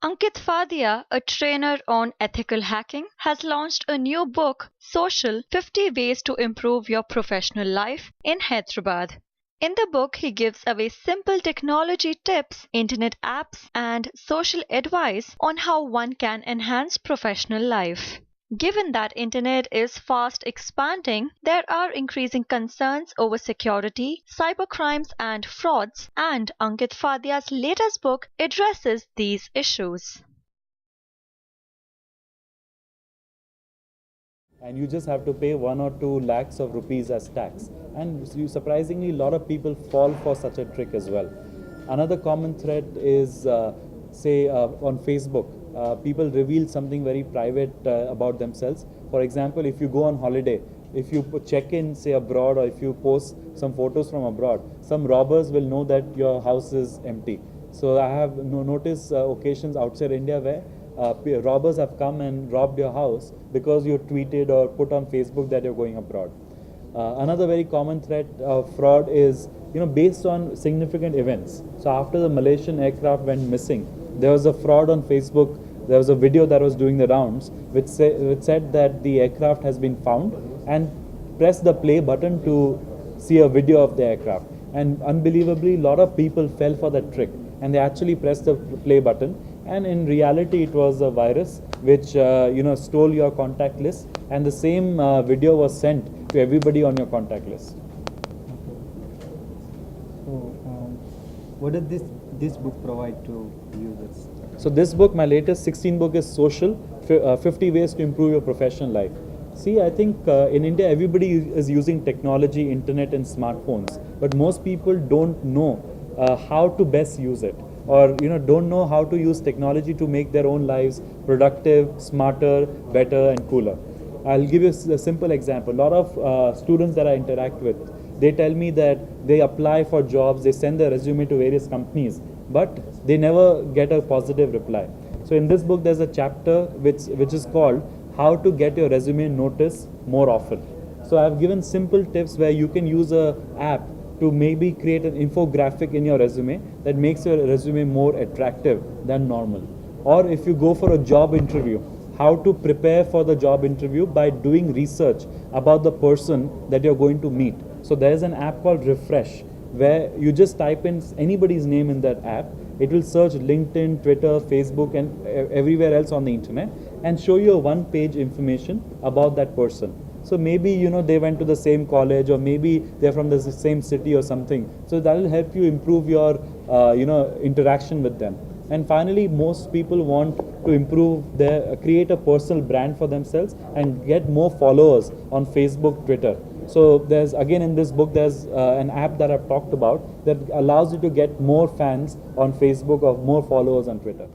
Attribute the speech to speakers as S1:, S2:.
S1: Ankit Fadia, a trainer on ethical hacking, has launched a new book, Social 50 Ways to Improve Your Professional Life, in Hyderabad. In the book, he gives away simple technology tips, internet apps, and social advice on how one can enhance professional life. Given that internet is fast expanding, there are increasing concerns over security, cybercrimes and frauds, and Ankit Fadia's latest book addresses these issues.
S2: And you just have to pay 1 or 2 lakhs of rupees as tax. And surprisingly, a lot of people fall for such a trick as well. Another common threat is, on Facebook, people reveal something very private about themselves. For example, if you go on holiday, if you check in, say, abroad, or if you post some photos from abroad, some robbers will know that your house is empty. So I have noticed occasions outside India where robbers have come and robbed your house because you tweeted or put on Facebook that you're going abroad. Another very common threat of fraud is, based on significant events. So after the Malaysian aircraft went missing, there was a fraud on Facebook. There was a video that was doing the rounds which said that the aircraft has been found, and press the play button to see a video of the aircraft. And unbelievably, a lot of people fell for that trick, and they actually pressed the play button, and in reality it was a virus which stole your contact list, and the same video was sent to everybody on your contact list.
S3: So, what does this book provide to users?
S2: So this book, my latest 16 book, is Social 50 Ways to Improve Your Professional Life. See, I think in India everybody is using technology, internet and smartphones, but most people don't know how to best use it, or don't know how to use technology to make their own lives productive, smarter, better and cooler. I'll give you a simple example. A lot of students that I interact with, they tell me that they apply for jobs, they send their resume to various companies, but they never get a positive reply. So in this book there's a chapter which is called How to Get Your Resume Noticed More Often. So I've given simple tips where you can use a app to maybe create an infographic in your resume that makes your resume more attractive than normal. Or if you go for a job interview, how to prepare for the job interview by doing research about the person that you're going to meet. So there's an app called Refresh where you just type in anybody's name in that app. It will search LinkedIn, Twitter, Facebook and everywhere else on the internet and show you a one-page information about that person. So maybe they went to the same college, or maybe they're from the same city or something. So that will help you improve your interaction with them. And finally, most people want to improve create a personal brand for themselves and get more followers on Facebook, Twitter. So there's, again, in this book there's an app that I've talked about that allows you to get more fans on Facebook or more followers on Twitter.